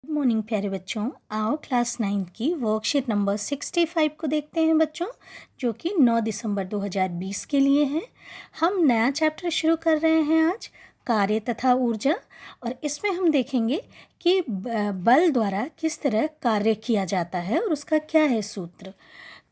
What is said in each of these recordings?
Good morning प्यारे बच्चों। आओ क्लास 9 की वर्कशीट नंबर 65 को देखते हैं बच्चों, जो कि 9 दिसंबर 2020 के लिए है। हम नया चैप्टर शुरू कर रहे हैं आज, कार्य तथा ऊर्जा। और इसमें हम देखेंगे कि बल द्वारा किस तरह कार्य किया जाता है और उसका क्या है सूत्र।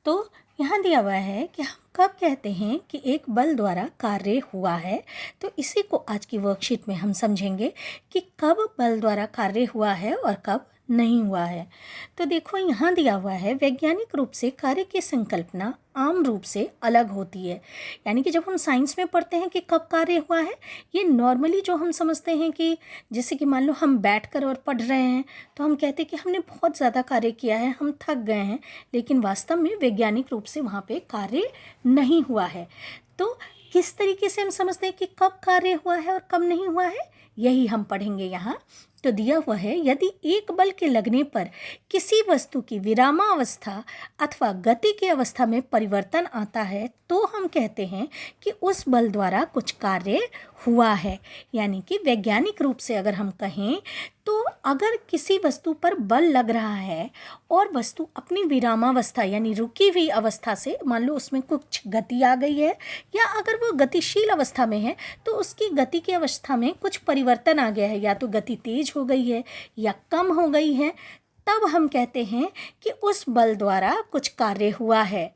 तो यहाँ दिया हुआ है कि हम कब कहते हैं कि एक बल द्वारा कार्य हुआ है। तो इसी को आज की वर्कशीट में हम समझेंगे कि कब बल द्वारा कार्य हुआ है और कब नहीं हुआ है। तो देखो यहाँ दिया हुआ है, वैज्ञानिक रूप से कार्य की संकल्पना आम रूप से अलग होती है। यानी कि जब हम साइंस में पढ़ते हैं कि कब कार्य हुआ है, ये नॉर्मली जो हम समझते हैं कि जैसे कि मान लो हम बैठकर और पढ़ रहे हैं तो हम कहते हैं कि हमने बहुत ज़्यादा कार्य किया है, हम थक गए हैं, लेकिन वास्तव में वैज्ञानिक रूप से वहाँ पे कार्य नहीं हुआ है। तो किस तरीके से हम समझते हैं कि कब कार्य हुआ है और कब नहीं हुआ है, यही हम पढ़ेंगे यहाँ। तो दिया हुआ है, यदि एक बल के लगने पर किसी वस्तु की विरामावस्था अथवा गति की अवस्था में परिवर्तन आता है तो हम कहते हैं कि उस बल द्वारा कुछ कार्य हुआ है। यानी कि वैज्ञानिक रूप से अगर हम कहें तो अगर किसी वस्तु पर बल लग रहा है और वस्तु अपनी विरामावस्था यानी रुकी हुई अवस्था से, मान लो उसमें कुछ गति आ गई है, या अगर वो गतिशील अवस्था में है तो उसकी गति की अवस्था में कुछ परिवर्तन आ गया है, या तो गति तेज हो गई है या कम हो गई है, तब हम कहते हैं कि उस बल द्वारा कुछ कार्य हुआ है।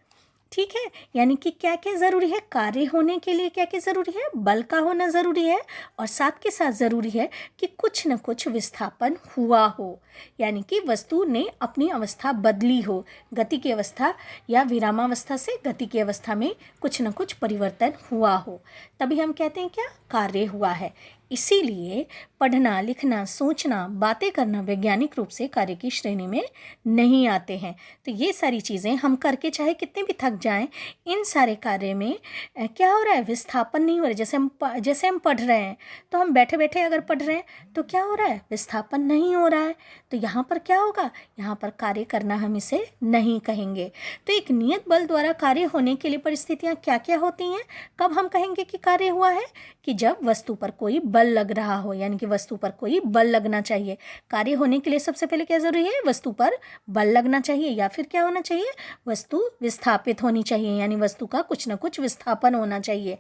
ठीक है, यानी कि क्या क्या ज़रूरी है, कार्य होने के लिए क्या क्या ज़रूरी है, बल का होना ज़रूरी है, और साथ के साथ ज़रूरी है कि कुछ न कुछ विस्थापन हुआ हो, यानी कि वस्तु ने अपनी अवस्था बदली हो, गति की अवस्था या विरामावस्था से गति की अवस्था में कुछ न कुछ परिवर्तन हुआ हो, तभी हम कहते हैं क्या, कार्य हुआ है। इसीलिए पढ़ना, लिखना, सोचना, बातें करना वैज्ञानिक रूप से कार्य की श्रेणी में नहीं आते हैं। तो ये सारी चीज़ें हम करके चाहे कितने भी थक जाएं, इन सारे कार्य में क्या हो रहा है, विस्थापन नहीं हो रहा है। जैसे हम पढ़ रहे हैं तो हम बैठे बैठे अगर पढ़ रहे हैं तो क्या हो रहा है, विस्थापन नहीं हो रहा है। तो यहाँ पर क्या होगा, यहाँ पर कार्य करना हम इसे नहीं कहेंगे। तो एक नियत बल द्वारा कार्य होने के लिए परिस्थितियाँ क्या क्या होती हैं, कब हम कहेंगे कि कार्य हुआ है, कि जब वस्तु पर कोई बल लग रहा हो, यानी कि वस्तु पर कोई बल लगना चाहिए। कार्य होने के लिए सबसे पहले क्या जरूरी है, वस्तु पर बल लगना चाहिए, या फिर क्या होना चाहिए, वस्तु विस्थापित होनी चाहिए, यानी वस्तु का कुछ न कुछ विस्थापन होना चाहिए।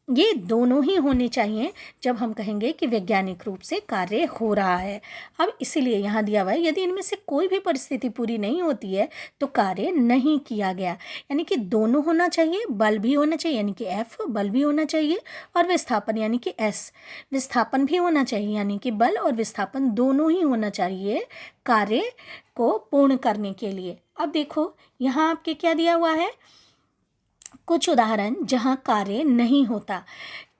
ये दोनों ही होने चाहिए जब हम कहेंगे कि वैज्ञानिक रूप से कार्य हो रहा है। अब इसीलिए यहाँ दिया हुआ है, यदि इनमें से कोई भी परिस्थिति पूरी नहीं होती है तो कार्य नहीं किया गया। यानी कि दोनों होना चाहिए, बल भी होना चाहिए यानी कि F, बल भी होना चाहिए, और विस्थापन यानी कि S, विस्थापन भी होना चाहिए, यानी कि बल और विस्थापन दोनों ही होना चाहिए कार्य को पूर्ण करने के लिए। अब देखो यहाँ आपके क्या दिया हुआ है, कुछ उदाहरण जहाँ कार्य नहीं होता,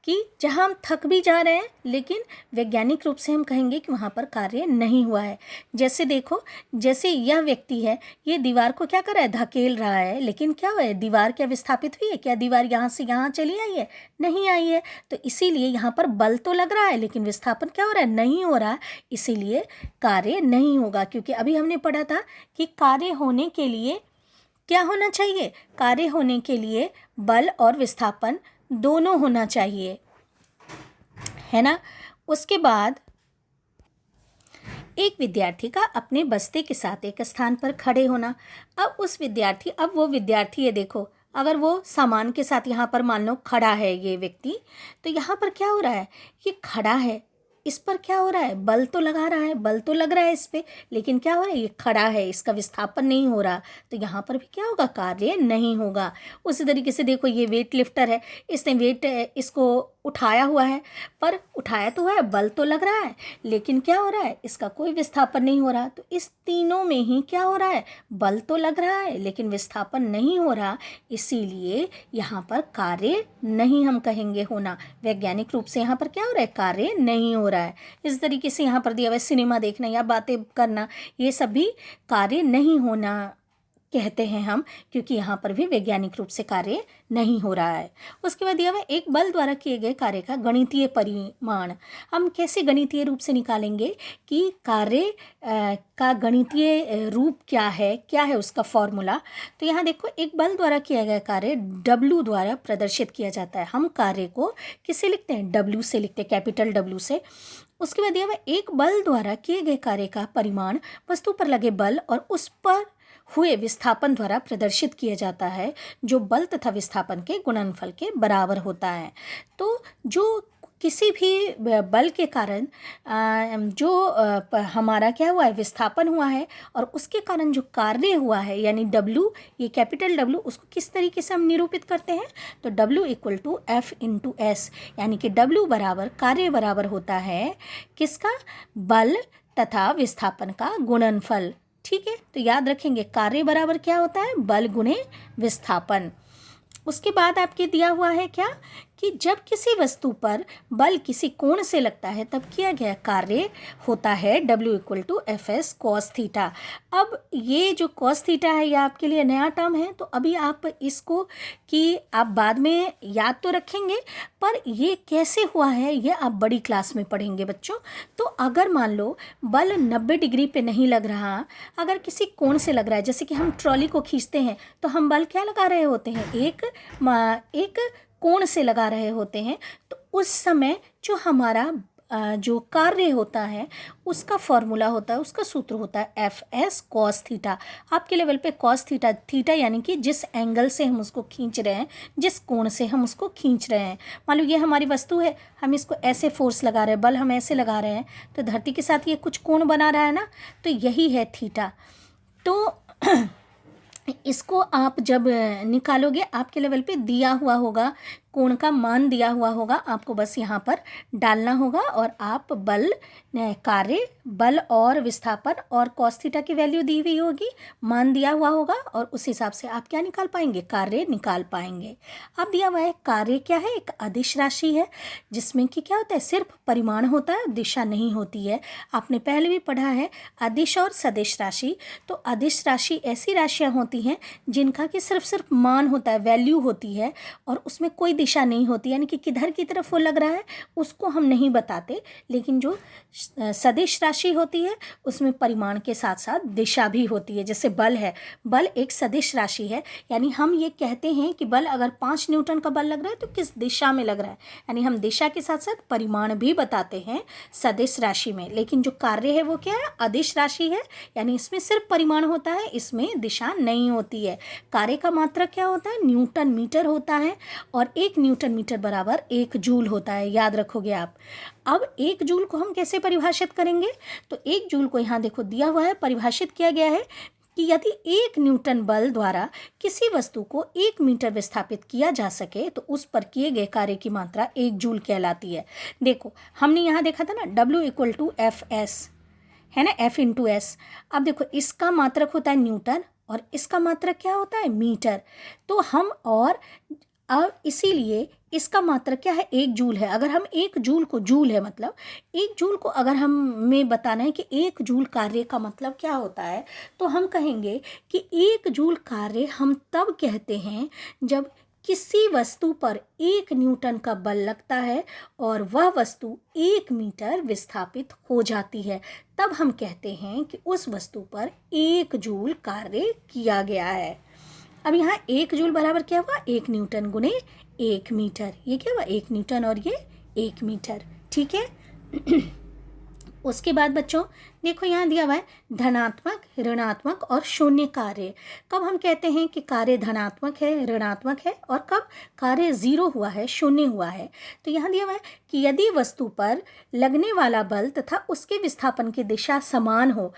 कि जहाँ हम थक भी जा रहे हैं लेकिन वैज्ञानिक रूप से हम कहेंगे कि वहाँ पर कार्य नहीं हुआ है। जैसे देखो, जैसे यह व्यक्ति है, ये दीवार को क्या कर रहा है, धकेल रहा है, लेकिन क्या हुआ है, दीवार क्या विस्थापित हुई है, क्या दीवार यहाँ से यहाँ चली आई है, नहीं आई है। तो इसीलिए यहाँ पर बल तो लग रहा है लेकिन विस्थापन क्या हो रहा है, नहीं हो रहा, इसीलिए कार्य नहीं होगा। क्योंकि अभी हमने पढ़ा था कि कार्य होने के लिए क्या होना चाहिए, कार्य होने के लिए बल और विस्थापन दोनों होना चाहिए, है ना। उसके बाद एक विद्यार्थी का अपने बस्ते के साथ एक स्थान पर खड़े होना। अब वो विद्यार्थी है, देखो अगर वो सामान के साथ यहाँ पर मान लो खड़ा है ये व्यक्ति, तो यहाँ पर क्या हो रहा है, ये खड़ा है, इस पर क्या हो रहा है, बल तो लगा रहा है, बल तो लग रहा है इस पे, लेकिन क्या हो रहा है, ये खड़ा है, इसका विस्थापन नहीं हो रहा, तो यहाँ पर भी क्या होगा, कार्य नहीं होगा। उसी तरीके से देखो, ये वेट लिफ्टर है, इसने वेट इसको उठाया हुआ है, पर उठाया तो है, बल तो लग रहा है, लेकिन क्या हो रहा है, इसका कोई विस्थापन नहीं हो रहा। तो इस तीनों में ही क्या हो रहा है, बल तो लग रहा है लेकिन विस्थापन नहीं हो रहा, इसीलिए यहाँ पर कार्य नहीं हम कहेंगे होना। वैज्ञानिक रूप से यहाँ पर क्या हो रहा है, कार्य नहीं हो रहा है। इस तरीके से यहाँ पर दिया हुआ है, सिनेमा देखना या बातें करना, ये सभी कार्य नहीं होना कहते हैं हम, क्योंकि यहाँ पर भी वैज्ञानिक रूप से कार्य नहीं हो रहा है। उसके बाद दिया हुआ एक बल द्वारा किए गए कार्य का गणितीय परिमाण। हम कैसे गणितीय रूप से निकालेंगे कि कार्य का गणितीय रूप क्या है उसका फॉर्मूला। तो यहाँ देखो, एक बल द्वारा किया गया कार्य W द्वारा प्रदर्शित किया जाता है। हम कार्य को किससे लिखते हैं, W से लिखते हैं, कैपिटल W से। उसके बाद दिया हुआ एक बल द्वारा किए गए कार्य का परिमाण वस्तु पर लगे बल और उस पर हुए विस्थापन द्वारा प्रदर्शित किया जाता है, जो बल तथा विस्थापन के गुणनफल के बराबर होता है। तो जो किसी भी बल के कारण जो हमारा क्या हुआ है, विस्थापन हुआ है, और उसके कारण जो कार्य हुआ है यानी W, ये कैपिटल W, उसको किस तरीके से हम निरूपित करते हैं, तो W equal to F into S, यानी कि W बराबर कार्य बराबर होता है किसका, बल तथा विस्थापन का गुणनफल। ठीक है, तो याद रखेंगे कार्य बराबर क्या होता है, बल गुणे विस्थापन। उसके बाद आपके दिया हुआ है क्या, कि जब किसी वस्तु पर बल किसी कोण से लगता है तब किया गया कार्य होता है W equal to F S cos theta. अब ये जो कॉस थीटा है ये आपके लिए नया टर्म है, तो अभी आप इसको कि आप बाद में याद तो रखेंगे, पर ये कैसे हुआ है ये आप बड़ी क्लास में पढ़ेंगे बच्चों। तो अगर मान लो बल 90 डिग्री पे नहीं लग रहा, अगर किसी कोण से लग रहा है, जैसे कि हम ट्रॉली को खींचते हैं तो हम बल क्या लगा रहे होते हैं, एक कोण से लगा रहे होते हैं, तो उस समय जो हमारा जो कार्य होता है उसका फॉर्मूला होता है, उसका सूत्र होता है एफ एस कॉस थीटा। आपके लेवल पे कॉस थीटा, थीटा यानी कि जिस एंगल से हम उसको खींच रहे हैं, जिस कोण से हम उसको खींच रहे हैं। मान लो ये हमारी वस्तु है, हम इसको ऐसे फोर्स लगा रहे हैं, बल हम ऐसे लगा रहे हैं, तो धरती के साथ ये कुछ कोण बना रहा है ना, तो यही है थीटा। तो इसको आप जब निकालोगे आपके लेवल पे दिया हुआ होगा, कोण का मान दिया हुआ होगा, आपको बस यहाँ पर डालना होगा और आप बल, कार्य, बल और विस्थापन और कॉस थीटा की वैल्यू दी हुई होगी, मान दिया हुआ होगा, और उस हिसाब से आप क्या निकाल पाएंगे, कार्य निकाल पाएंगे। अब दिया हुआ है कार्य क्या है, एक अदिश राशि है जिसमें कि क्या होता है, सिर्फ परिमाण होता है, दिशा नहीं होती है। आपने पहले भी पढ़ा है अदिश और सदिश राशि। तो अदिश राशि ऐसी राशियाँ होती हैं जिनका कि सिर्फ मान होता है, वैल्यू होती है, और उसमें कोई दिशा नहीं होती, यानी कि किधर की तरफ वो लग रहा है उसको हम नहीं बताते। लेकिन जो सदिश राशि होती है उसमें परिमाण के साथ साथ दिशा भी होती है। जैसे बल है, बल एक सदिश राशि है, यानी हम ये कहते हैं कि बल अगर 5 न्यूटन का बल लग रहा है तो किस दिशा में लग रहा है, यानी हम दिशा के साथ साथ परिमाण भी बताते हैं सदिश राशि में। लेकिन जो कार्य है वो क्या है, अदिश राशि है, यानी इसमें सिर्फ परिमाण होता है, इसमें दिशा नहीं होती है। कार्य का मात्रक क्या होता है, न्यूटन मीटर होता है, और 1 न्यूटन मीटर बराबर 1 जूल होता है, याद रखोगे आप। अब 1 जूल को हम कैसे परिभाषित करेंगे, तो 1 जूल को यहाँ देखो दिया हुआ है, परिभाषित किया गया है कि यदि 1 न्यूटन बल द्वारा किसी वस्तु को 1 मीटर विस्थापित किया जा सके तो उस पर किए गए कार्य की मात्रा 1 जूल कहलाती है। देखो हमने यहाँ देखा था ना W equal to F S, है ना, F इंटू एस। अब देखो इसका मात्रक होता है न्यूटन और इसका मात्रक क्या होता है, मीटर। तो हम और अब इसीलिए इसका मात्रक क्या है, 1 जूल है। अगर हम 1 जूल को, जूल है मतलब 1 जूल को अगर हमें बताना है कि 1 जूल कार्य का मतलब क्या होता है, तो हम कहेंगे कि 1 जूल कार्य हम तब कहते हैं जब किसी वस्तु पर 1 न्यूटन का बल लगता है और वह वस्तु 1 मीटर विस्थापित हो जाती है, तब हम कहते हैं कि उस वस्तु पर 1 जूल कार्य किया गया है। अब यहाँ 1 जूल बराबर क्या हुआ, 1 न्यूटन गुने 1 मीटर, ये क्या हुआ 1 न्यूटन और ये 1 मीटर, ठीक है। उसके बाद बच्चों देखो यहाँ दिया हुआ है धनात्मक, ऋणात्मक और शून्य कार्य। कब हम कहते हैं कि कार्य धनात्मक है, ऋणात्मक है, और कब कार्य 0 हुआ है, शून्य हुआ है। तो यहाँ दिया हुआ है कि यदि वस्तु पर लगने वाला बल तथा उसके विस्थापन की दिशा समान हो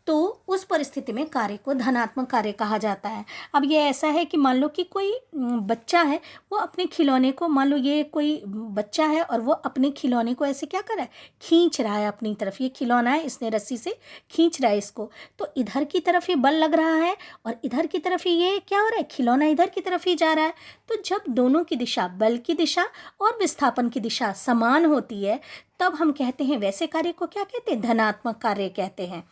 तो उस परिस्थिति में कार्य को धनात्मक कार्य कहा जाता है। अब ये ऐसा है कि मान लो कि कोई बच्चा है, वो अपने खिलौने को, मान लो ये कोई बच्चा है और वो अपने खिलौने को ऐसे क्या कर रहा है, खींच रहा है अपनी तरफ। ये खिलौना है, इसने रस्सी से खींच रहा है इसको, तो इधर की तरफ ये बल लग रहा है और इधर की तरफ ये क्या हो रहा है, खिलौना इधर की तरफ ही जा रहा है। तो जब दोनों की दिशा, बल की दिशा और विस्थापन की दिशा समान होती है, तब हम कहते हैं वैसे कार्य को क्या कहते हैं, धनात्मक कार्य कहते हैं।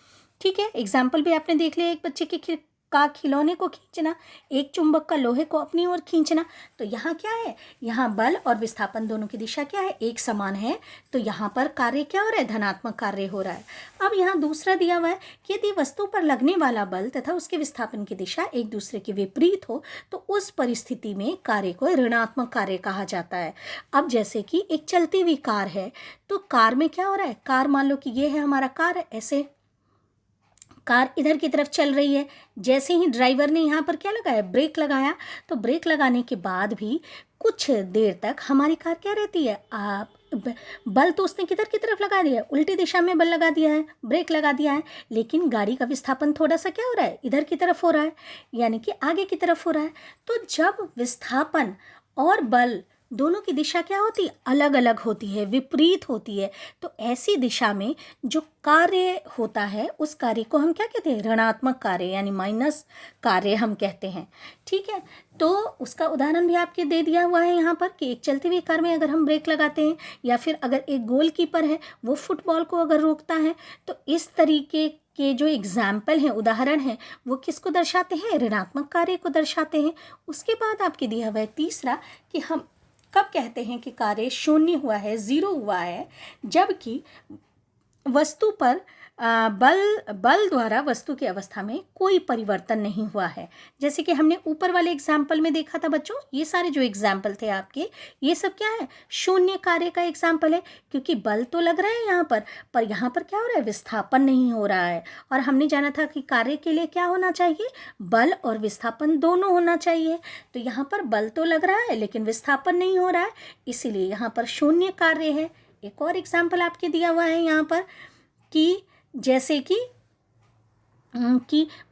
ठीक है, एग्जाम्पल भी आपने देख लिया एक बच्चे के का खिलौने को खींचना, एक चुंबक का लोहे को अपनी ओर खींचना। तो यहाँ क्या है, यहाँ बल और विस्थापन दोनों की दिशा क्या है, एक समान है। तो यहाँ पर कार्य क्या हो रहा है, धनात्मक कार्य हो रहा है। अब यहाँ दूसरा दिया हुआ है कि यदि वस्तु पर लगने वाला बल तथा उसके विस्थापन की दिशा एक दूसरे के विपरीत हो तो उस परिस्थिति में कार्य को ऋणात्मक कार्य कहा जाता है। अब जैसे कि एक चलती हुई कार है, तो कार में क्या हो रहा है, कार मान लो कि ये है हमारा कार, ऐसे कार इधर की तरफ चल रही है। जैसे ही ड्राइवर ने यहाँ पर क्या लगाया, ब्रेक लगाया, तो ब्रेक लगाने के बाद भी कुछ देर तक हमारी कार क्या रहती है, बल तो उसने किधर की तरफ लगा दिया है, उल्टी दिशा में बल लगा दिया है, ब्रेक लगा दिया है, लेकिन गाड़ी का विस्थापन थोड़ा सा क्या हो रहा है, इधर की तरफ हो रहा है, यानी कि आगे की तरफ हो रहा है। तो जब विस्थापन और बल दोनों की दिशा क्या होती है, अलग अलग होती है, विपरीत होती है, तो ऐसी दिशा में जो कार्य होता है उस कार्य को हम क्या कहते हैं, ऋणात्मक कार्य यानी माइनस कार्य हम कहते हैं। ठीक है, तो उसका उदाहरण भी आपके दे दिया हुआ है यहाँ पर कि एक चलती हुई कार में अगर हम ब्रेक लगाते हैं, या फिर अगर एक गोलकीपर है वो फुटबॉल को अगर रोकता है, तो इस तरीके के जो एग्जाम्पल हैं, उदाहरण हैं, वो किसको दर्शाते हैं, ऋणात्मक कार्य को दर्शाते हैं। उसके बाद आपके दिया हुआ है तीसरा कि हम कब कहते हैं कि कार्य शून्य हुआ है, ज़ीरो हुआ है, जबकि वस्तु पर बल द्वारा वस्तु की अवस्था में कोई परिवर्तन नहीं हुआ है। जैसे कि हमने ऊपर वाले एग्जाम्पल में देखा था बच्चों, ये सारे जो एग्जाम्पल थे आपके, ये सब क्या है, शून्य कार्य का एग्जाम्पल है, क्योंकि बल तो लग रहा है यहाँ पर यहाँ पर क्या हो रहा है, विस्थापन नहीं हो रहा है। और हमने जाना था कि कार्य के लिए क्या होना चाहिए, बल और विस्थापन दोनों होना चाहिए। तो यहाँ पर बल तो लग रहा है लेकिन विस्थापन नहीं हो रहा है, इसीलिए यहाँ पर शून्य कार्य है। एक और एग्जाम्पल आपके दिया हुआ है यहाँ पर कि जैसे कि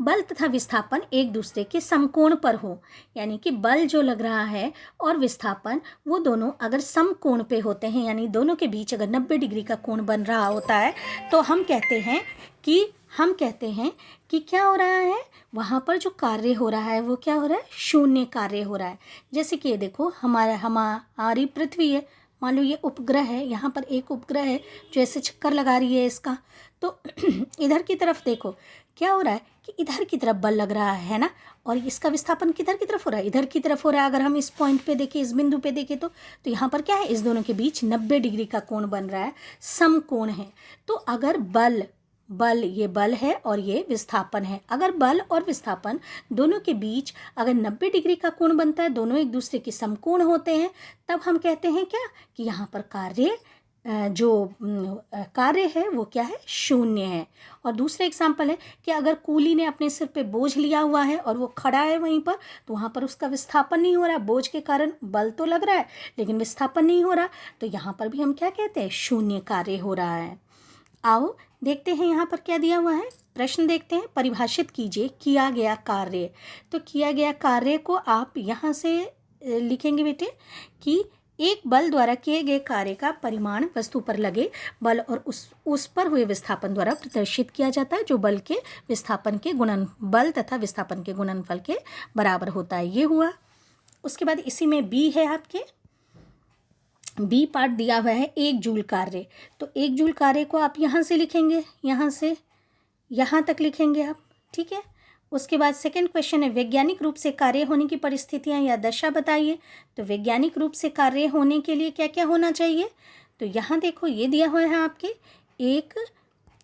बल तथा विस्थापन एक दूसरे के समकोण पर हो, यानी कि बल जो लग रहा है और विस्थापन वो दोनों अगर समकोण पे होते हैं, यानी दोनों के बीच अगर 90 डिग्री का कोण बन रहा होता है, तो हम कहते हैं कि क्या हो रहा है, वहाँ पर जो कार्य हो रहा है वो क्या हो रहा है, शून्य कार्य हो रहा है। जैसे कि ये देखो, हमारी पृथ्वी है, मान लो ये उपग्रह है, यहाँ पर एक उपग्रह है जो ऐसे चक्कर लगा रही है इसका, तो इधर की तरफ देखो क्या हो रहा है कि इधर की तरफ बल लग रहा है ना, और इसका विस्थापन किधर की तरफ हो रहा है, इधर की तरफ हो रहा है। अगर हम इस पॉइंट पे देखें, इस बिंदु पे देखें, तो यहाँ पर क्या है, इस दोनों के बीच 90 डिग्री का कोण बन रहा है, समकोण है। तो अगर ये बल है और ये विस्थापन है, अगर बल और विस्थापन दोनों के बीच अगर 90 डिग्री का कोण बनता है, दोनों एक दूसरे के समकोण होते हैं, तब हम कहते हैं क्या कि यहाँ पर कार्य है वो क्या है, शून्य है। और दूसरा एग्जाम्पल है कि अगर कूली ने अपने सिर पे बोझ लिया हुआ है और वो खड़ा है वहीं पर, तो वहाँ पर उसका विस्थापन नहीं हो रहा, बोझ के कारण बल तो लग रहा है लेकिन विस्थापन नहीं हो रहा, तो यहाँ पर भी हम क्या कहते हैं, शून्य कार्य हो रहा है। आओ देखते हैं यहाँ पर क्या दिया हुआ है, प्रश्न देखते हैं। परिभाषित कीजिए किया गया कार्य। तो किया गया कार्य को आप यहाँ से लिखेंगे बेटे कि एक बल द्वारा किए गए कार्य का परिमाण वस्तु पर लगे बल और उस पर हुए विस्थापन द्वारा प्रदर्शित किया जाता है, जो बल तथा विस्थापन के गुणनफल के बराबर होता है। ये हुआ। उसके बाद इसी में बी है, आपके बी पार्ट दिया हुआ है, 1 जूल कार्य। तो 1 जूल कार्य को आप यहाँ से लिखेंगे, यहाँ से यहाँ तक लिखेंगे आप, ठीक है। उसके बाद सेकंड क्वेश्चन है, वैज्ञानिक रूप से कार्य होने की परिस्थितियाँ या दशा बताइए। तो वैज्ञानिक रूप से कार्य होने के लिए क्या क्या होना चाहिए, तो यहाँ देखो ये दिया हुआ है आपके,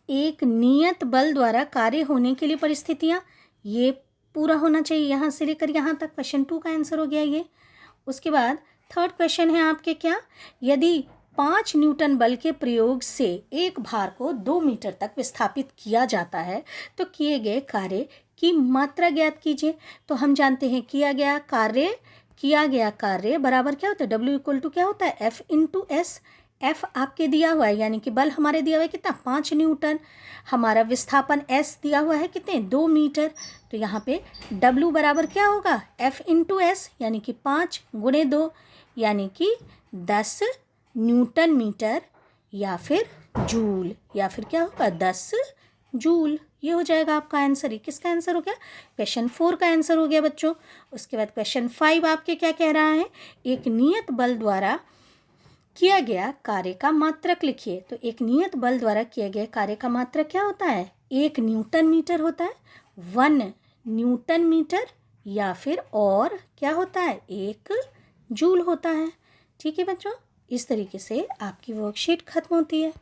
एक नियत बल द्वारा कार्य होने के लिए परिस्थितियाँ, ये पूरा होना चाहिए यहाँ से लेकर यहाँ तक। क्वेश्चन 2 का आंसर हो गया ये। उसके बाद थर्ड क्वेश्चन है आपके क्या, यदि 5 न्यूटन बल के प्रयोग से एक भार को 2 मीटर तक विस्थापित किया जाता है, तो किए गए कार्य की मात्रा ज्ञात कीजिए। तो हम जानते हैं किया गया कार्य बराबर क्या होता है, W इक्वल टू क्या होता है, F इंटू एस। F आपके दिया हुआ है, यानी कि बल हमारे दिया हुआ है कितना, 5 न्यूटन, हमारा विस्थापन S दिया हुआ है कितने, 2 मीटर। तो यहाँ पे W बराबर क्या होगा, F इंटू एस, यानी कि 5 गुणे 2, यानी कि 10 न्यूटन मीटर, या फिर जूल, या फिर क्या होगा 10 जूल। ये हो जाएगा आपका आंसर। ये किसका आंसर हो गया, क्वेश्चन 4 का आंसर हो गया बच्चों। उसके बाद क्वेश्चन 5 आपके क्या कह रहा है, एक नियत बल द्वारा किया गया कार्य का मात्रक लिखिए। तो एक नियत बल द्वारा किए गए कार्य का मात्रक क्या होता है, 1 न्यूटन मीटर होता है। 1 न्यूटन मीटर या फिर और क्या होता है, एक जूल होता है। ठीक है बच्चों, इस तरीके से आपकी वर्कशीट खत्म होती है।